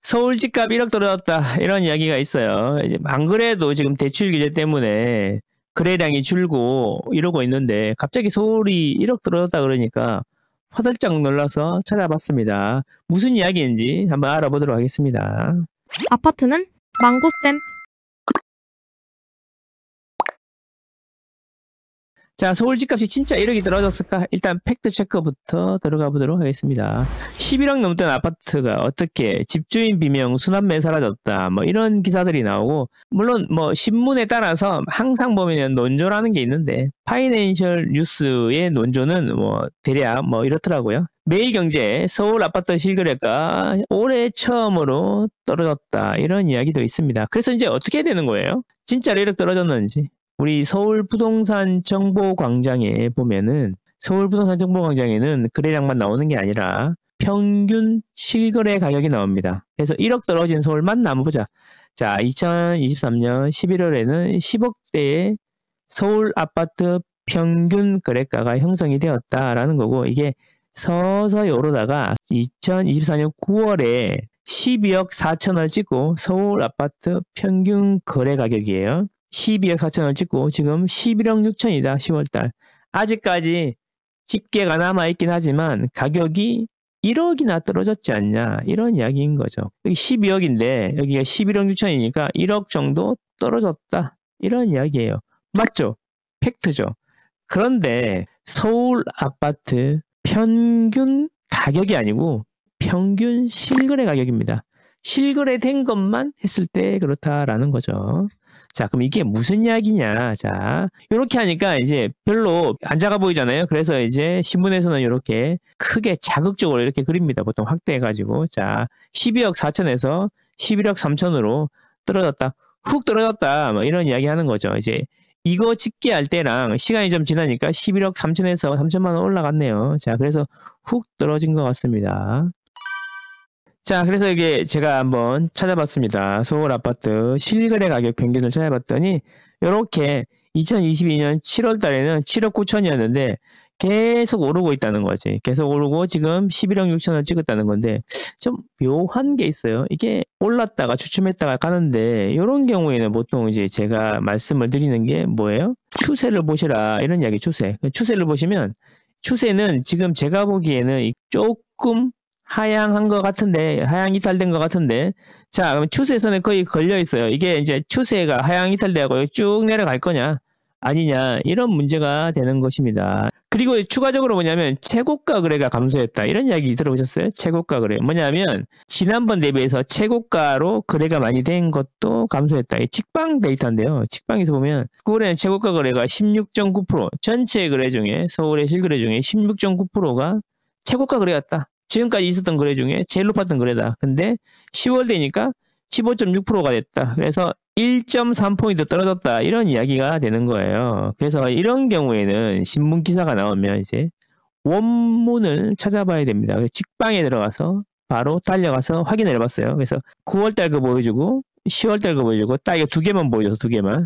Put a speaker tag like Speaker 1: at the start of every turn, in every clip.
Speaker 1: 서울 집값 1억 떨어졌다. 이런 이야기가 있어요. 이제 안 그래도 지금 대출 규제 때문에 거래량이 줄고 이러고 있는데 갑자기 서울이 1억 떨어졌다 그러니까 화들짝 놀라서 찾아봤습니다. 무슨 이야기인지 한번 알아보도록 하겠습니다.
Speaker 2: 아파트는 망고쌤.
Speaker 1: 자, 서울 집값이 진짜 1억이 떨어졌을까? 일단 팩트 체크부터 들어가 보도록 하겠습니다. 11억 넘던 아파트가 어떻게 집주인 비명 순환매 사라졌다 뭐 이런 기사들이 나오고, 물론 뭐 신문에 따라서 항상 보면 논조라는 게 있는데 파이낸셜 뉴스의 논조는 뭐 대략 뭐 이렇더라고요. 매일경제 서울 아파트 실거래가 올해 처음으로 떨어졌다 이런 이야기도 있습니다. 그래서 이제 어떻게 되는 거예요? 진짜로 1억 떨어졌는지. 우리 서울 부동산 정보 광장에 보면은 서울 부동산 정보 광장에는 거래량만 나오는 게 아니라 평균 실거래 가격이 나옵니다. 그래서 1억 떨어진 서울만 한번 보자. 자, 2023년 11월에는 10억대의 서울 아파트 평균 거래가가 형성이 되었다라는 거고, 이게 서서히 오르다가 2024년 9월에 12억 4천을 찍고 서울 아파트 평균 거래 가격이에요. 12억 4천을 찍고 지금 11억 6천이다. 10월달. 아직까지 집계가 남아있긴 하지만 가격이 1억이나 떨어졌지 않냐 이런 이야기인 거죠. 여기 12억인데 여기가 11억 6천이니까 1억 정도 떨어졌다 이런 이야기예요. 맞죠? 팩트죠. 그런데 서울 아파트 평균 가격이 아니고 평균 실거래 가격입니다. 실거래된 것만 했을 때 그렇다라는 거죠. 자, 그럼 이게 무슨 이야기냐. 자, 이렇게 하니까 이제 별로 안 작아 보이잖아요. 그래서 이제 신문에서는 이렇게 크게 자극적으로 이렇게 그립니다. 보통 확대해가지고. 자, 12억 4천에서 11억 3천으로 떨어졌다. 훅 떨어졌다. 뭐 이런 이야기 하는 거죠. 이제 이거 집계할 때랑 시간이 좀 지나니까 11억 3천에서 3천만 원 올라갔네요. 자, 그래서 훅 떨어진 것 같습니다. 자, 그래서 이게 제가 한번 찾아봤습니다. 서울 아파트 실거래 가격 평균을 찾아봤더니 이렇게 2022년 7월 달에는 7억 9천이었는데 계속 오르고 있다는 거지. 계속 오르고 지금 11억 6천을 찍었다는 건데 좀 묘한 게 있어요. 이게 올랐다가 주춤했다가 가는데 이런 경우에는 보통 이제 제가 말씀을 드리는 게 뭐예요? 추세를 보시라 이런 이야기. 추세를 보시면 추세는 지금 제가 보기에는 조금 하향한 것 같은데, 하향 이탈된 것 같은데, 자, 그럼 추세선에 거의 걸려 있어요. 이게 이제 추세가 하향 이탈되고 쭉 내려갈 거냐, 아니냐, 이런 문제가 되는 것입니다. 그리고 추가적으로 뭐냐면, 최고가 거래가 감소했다. 이런 이야기 들어보셨어요? 최고가 거래. 뭐냐면, 지난번 대비해서 최고가로 거래가 많이 된 것도 감소했다. 이 직방 데이터인데요. 직방에서 보면, 9월에는 최고가 거래가 16.9%, 전체 거래 중에, 서울의 실거래 중에 16.9%가 최고가 거래였다. 지금까지 있었던 거래 중에 제일 높았던 거래다. 근데 10월 되니까 15.6%가 됐다. 그래서 1.3포인트 떨어졌다. 이런 이야기가 되는 거예요. 그래서 이런 경우에는 신문 기사가 나오면 이제 원문을 찾아봐야 됩니다. 직방에 들어가서 바로 달려가서 확인을 해봤어요. 그래서 9월달 거 보여주고 10월달 거 보여주고 딱 이거 두 개만 보여줘서 두 개만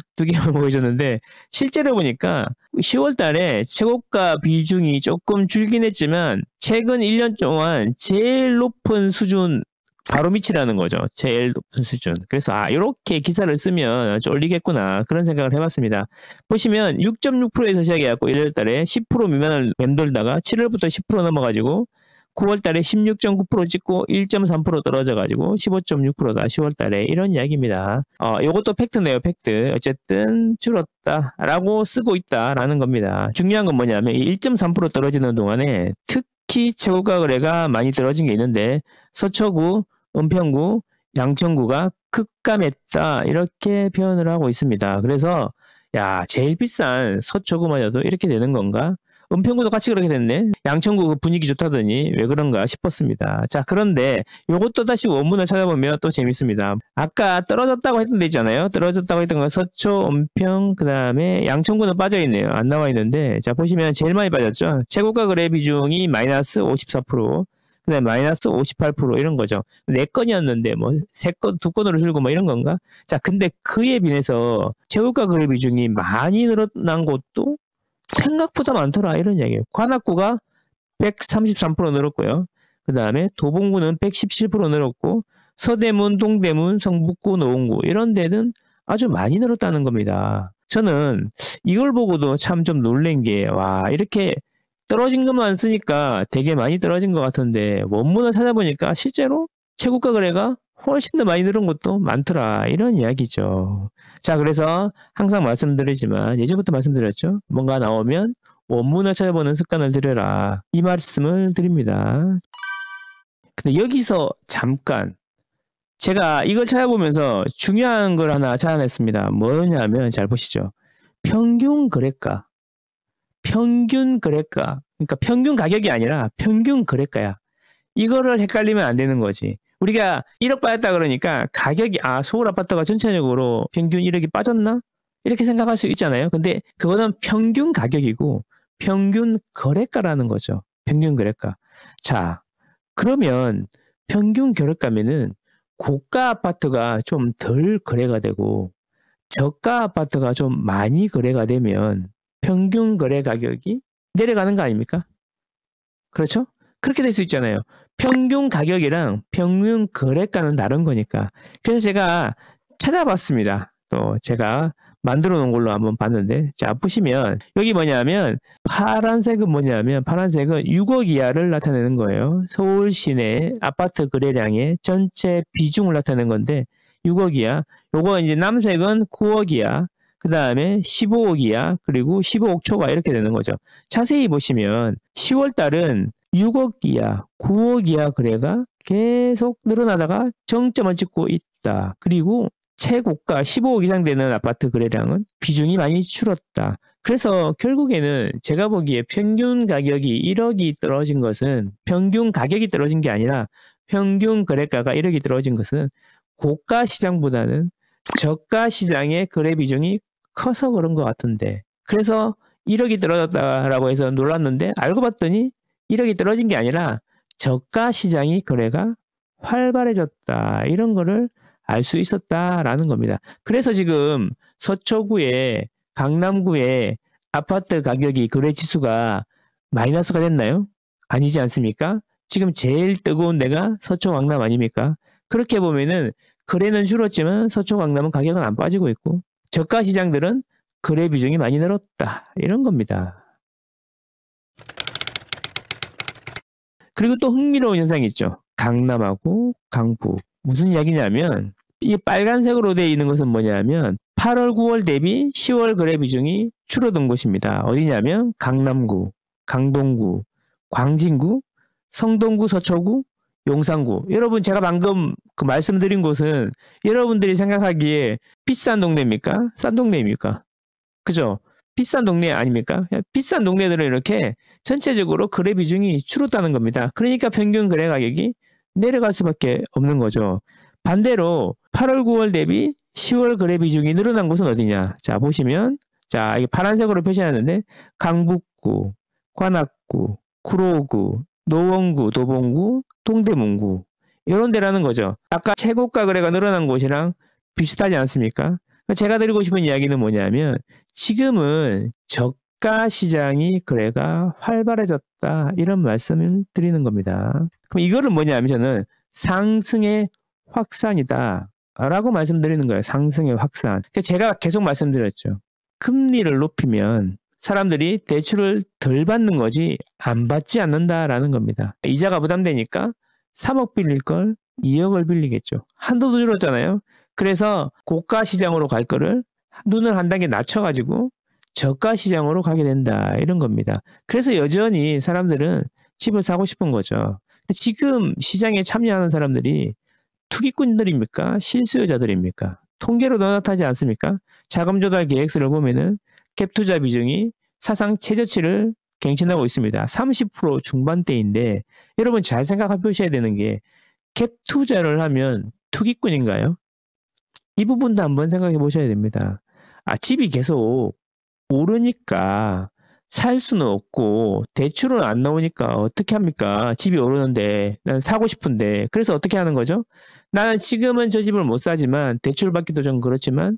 Speaker 1: 보여줬는데 실제로 보니까 10월달에 최고가 비중이 조금 줄긴 했지만 최근 1년 동안 제일 높은 수준 바로 밑이라는 거죠. 제일 높은 수준. 그래서 이렇게 기사를 쓰면 쫄리겠구나 그런 생각을 해봤습니다. 보시면 6.6%에서 시작해갖고 1월달에 10% 미만을 맴돌다가 7월부터 10% 넘어가지고 9월달에 16.9% 찍고 1.3% 떨어져가지고 15.6%다 10월달에 이런 이야기입니다. 요것도 팩트네요. 팩트. 어쨌든 줄었다라고 쓰고 있다라는 겁니다. 중요한 건 뭐냐면 1.3% 떨어지는 동안에 특히 최고가 거래가 많이 떨어진 게 있는데 서초구, 은평구, 양천구가 급감했다 이렇게 표현을 하고 있습니다. 그래서 야 제일 비싼 서초구마저도 이렇게 되는 건가? 은평구도 같이 그렇게 됐네. 양천구 분위기 좋다더니 왜 그런가 싶었습니다. 자, 그런데 요것도 다시 원문을 찾아보면 또 재밌습니다. 아까 떨어졌다고 했던 데 있잖아요. 떨어졌다고 했던 건 서초, 은평, 그 다음에 양천구는 빠져있네요. 안 나와 있는데 자 보시면 제일 많이 빠졌죠. 최고가 거래 비중이 마이너스 54%, 그 다음에 마이너스 58% 이런 거죠. 4건이었는데 뭐 3건, 2건으로 줄고 뭐 이런 건가? 자, 근데 그에 비해서 최고가 거래 비중이 많이 늘어난 곳도 생각보다 많더라 이런 이야기예요. 관악구가 133% 늘었고요. 그 다음에 도봉구는 117% 늘었고 서대문, 동대문, 성북구, 노원구 이런 데는 아주 많이 늘었다는 겁니다. 저는 이걸 보고도 참 좀 놀란 게, 와, 이렇게 떨어진 것만 쓰니까 되게 많이 떨어진 것 같은데 원문을 찾아보니까 실제로 최고가 거래가 훨씬 더 많이 늘은 것도 많더라, 이런 이야기죠. 자, 그래서 항상 말씀드리지만 예전부터 말씀드렸죠. 뭔가 나오면 원문을 찾아보는 습관을 들여라, 이 말씀을 드립니다. 근데 여기서 잠깐 제가 이걸 찾아보면서 중요한 걸 하나 찾아냈습니다. 뭐냐면 잘 보시죠. 평균 거래가. 평균 거래가. 그러니까 평균 가격이 아니라 평균 거래가야. 이거를 헷갈리면 안 되는 거지. 우리가 1억 빠졌다 그러니까 가격이, 아, 서울 아파트가 전체적으로 평균 1억이 빠졌나? 이렇게 생각할 수 있잖아요. 근데 그거는 평균 가격이고 평균 거래가라는 거죠. 평균 거래가. 자, 그러면 평균 거래가면은 고가 아파트가 좀 덜 거래가 되고 저가 아파트가 좀 많이 거래가 되면 평균 거래 가격이 내려가는 거 아닙니까? 그렇죠? 그렇게 될 수 있잖아요. 평균 가격이랑 평균 거래가는 다른 거니까. 그래서 제가 찾아봤습니다. 또 제가 만들어 놓은 걸로 한번 봤는데, 자, 보시면 여기 뭐냐면 파란색은 뭐냐면 파란색은 6억 이하를 나타내는 거예요. 서울 시내 아파트 거래량의 전체 비중을 나타내는 건데 6억 이하. 요거 이제 남색은 9억 이하, 그 다음에 15억 이하, 그리고 15억 초과 이렇게 되는 거죠. 자세히 보시면 10월 달은 6억 이하, 9억 이하 거래가 계속 늘어나다가 정점을 찍고 있다. 그리고 최고가 15억 이상 되는 아파트 거래량은 비중이 많이 줄었다. 그래서 결국에는 제가 보기에 평균 가격이 1억이 떨어진 것은, 평균 가격이 떨어진 게 아니라 평균 거래가가 1억이 떨어진 것은 고가 시장보다는 저가 시장의 거래 비중이 커서 그런 것 같은데, 그래서 1억이 떨어졌다라고 해서 놀랐는데 알고 봤더니 1억이 떨어진 게 아니라 저가 시장이 거래가 활발해졌다, 이런 거를 알 수 있었다라는 겁니다. 그래서 지금 서초구에, 강남구에 아파트 가격이, 거래 지수가 마이너스가 됐나요? 아니지 않습니까? 지금 제일 뜨거운 데가 서초, 강남 아닙니까? 그렇게 보면은 거래는 줄었지만 서초, 강남은 가격은 안 빠지고 있고 저가 시장들은 거래 비중이 많이 늘었다, 이런 겁니다. 그리고 또 흥미로운 현상이 있죠. 강남하고 강북. 무슨 이야기냐면 이 빨간색으로 되어 있는 것은 뭐냐면 8월, 9월 대비 10월 거래 비중이 줄어든 곳입니다. 어디냐면 강남구, 강동구, 광진구, 성동구, 서초구, 용산구. 여러분, 제가 방금 그 말씀드린 곳은 여러분들이 생각하기에 비싼 동네입니까? 싼 동네입니까? 그죠? 비싼 동네 아닙니까? 비싼 동네들은 이렇게 전체적으로 거래 비중이 줄었다는 겁니다. 그러니까 평균 거래 가격이 내려갈 수밖에 없는 거죠. 반대로 8월, 9월 대비 10월 거래 비중이 늘어난 곳은 어디냐? 자, 보시면, 자, 이게 파란색으로 표시하는데 강북구, 관악구, 구로구, 노원구, 도봉구, 동대문구, 이런 데라는 거죠. 아까 최고가 거래가 늘어난 곳이랑 비슷하지 않습니까? 제가 드리고 싶은 이야기는 뭐냐면 지금은 저가 시장이 거래가 활발해졌다, 이런 말씀을 드리는 겁니다. 그럼 이거를 뭐냐면 저는 상승의 확산이다 라고 말씀드리는 거예요. 상승의 확산. 제가 계속 말씀드렸죠. 금리를 높이면 사람들이 대출을 덜 받는 거지 안 받지 않는다라는 겁니다. 이자가 부담되니까 3억 빌릴 걸 2억을 빌리겠죠. 한도도 줄었잖아요. 그래서 고가 시장으로 갈 거를 눈을 한 단계 낮춰가지고 저가 시장으로 가게 된다, 이런 겁니다. 그래서 여전히 사람들은 집을 사고 싶은 거죠. 근데 지금 시장에 참여하는 사람들이 투기꾼들입니까? 실수요자들입니까? 통계로도 나타나지 않습니까? 자금 조달 계획서를 보면은 갭 투자 비중이 사상 최저치를 갱신하고 있습니다. 30% 중반대인데 여러분 잘 생각해 보셔야 되는 게, 갭 투자를 하면 투기꾼인가요? 이 부분도 한번 생각해 보셔야 됩니다. 아, 집이 계속 오르니까 살 수는 없고 대출은 안 나오니까 어떻게 합니까? 집이 오르는데 난 사고 싶은데, 그래서 어떻게 하는 거죠? 나는 지금은 저 집을 못 사지만 대출 받기도 좀 그렇지만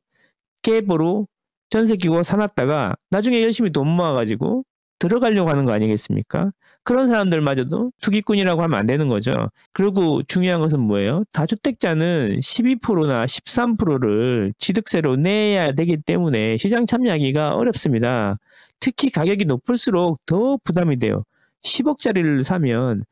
Speaker 1: 갭으로 전세 끼고 사놨다가 나중에 열심히 돈 모아가지고 들어가려고 하는 거 아니겠습니까? 그런 사람들마저도 투기꾼이라고 하면 안 되는 거죠. 그리고 중요한 것은 뭐예요? 다주택자는 12%나 13%를 취득세로 내야 되기 때문에 시장 참여하기가 어렵습니다. 특히 가격이 높을수록 더 부담이 돼요. 10억짜리를 사면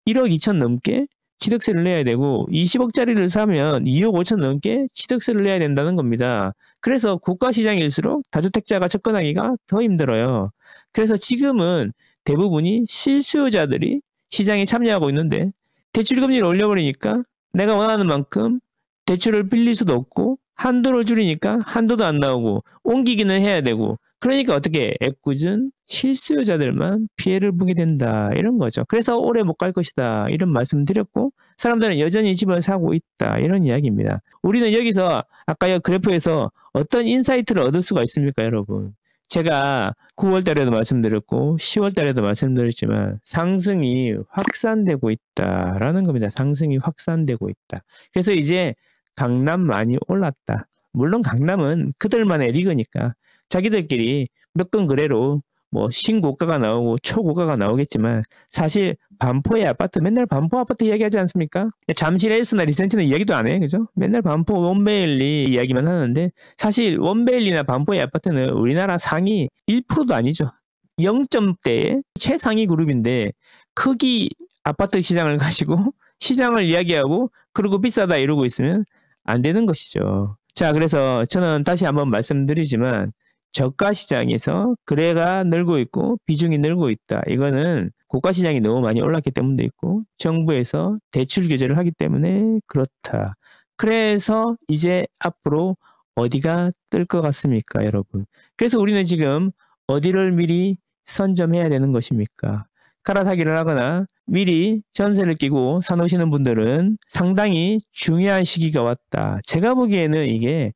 Speaker 1: 1억 2천 넘게 취득세를 내야 되고 20억짜리를 사면 2억 5천 넘게 취득세를 내야 된다는 겁니다. 그래서 고가 시장일수록 다주택자가 접근하기가 더 힘들어요. 그래서 지금은 대부분이 실수요자들이 시장에 참여하고 있는데 대출금리를 올려버리니까 내가 원하는 만큼 대출을 빌릴 수도 없고 한도를 줄이니까 한도도 안 나오고 옮기기는 해야 되고 그러니까 어떻게 애꿎은 실수요자들만 피해를 보게 된다 이런 거죠. 그래서 오래 못 갈 것이다 이런 말씀 드렸고 사람들은 여전히 집을 사고 있다 이런 이야기입니다. 우리는 여기서 아까 그래프에서 어떤 인사이트를 얻을 수가 있습니까 여러분? 제가 9월 달에도 말씀드렸고 10월 달에도 말씀드렸지만 상승이 확산되고 있다라는 겁니다. 상승이 확산되고 있다. 그래서 이제 강남 많이 올랐다. 물론 강남은 그들만의 리그니까 자기들끼리 몇 건 거래로 뭐 신고가가 나오고 초고가가 나오겠지만 사실 반포의 아파트 맨날 반포 아파트 이야기하지 않습니까? 잠실 에이스나 리센트는 이야기도 안 해. 그죠? 맨날 반포 원베일리 이야기만 하는데 사실 원베일리나 반포의 아파트는 우리나라 상위 1%도 아니죠. 0점대의 최상위 그룹인데 크기 아파트 시장을 가지고 시장을 이야기하고 그리고 비싸다 이러고 있으면 안 되는 것이죠. 자, 그래서 저는 다시 한번 말씀드리지만 저가 시장에서 거래가 늘고 있고 비중이 늘고 있다. 이거는 고가 시장이 너무 많이 올랐기 때문도 있고 정부에서 대출 규제를 하기 때문에 그렇다. 그래서 이제 앞으로 어디가 뜰 것 같습니까, 여러분? 그래서 우리는 지금 어디를 미리 선점해야 되는 것입니까? 갈아타기를 하거나 미리 전세를 끼고 사놓으시는 분들은 상당히 중요한 시기가 왔다. 제가 보기에는 이게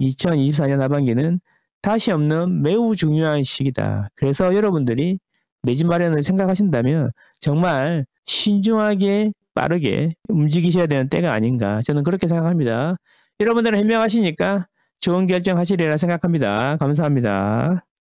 Speaker 1: 2024년 하반기는 다시 없는 매우 중요한 시기다. 그래서 여러분들이 내 집 마련을 생각하신다면 정말 신중하게 빠르게 움직이셔야 되는 때가 아닌가. 저는 그렇게 생각합니다. 여러분들은 현명하시니까 좋은 결정 하시리라 생각합니다. 감사합니다.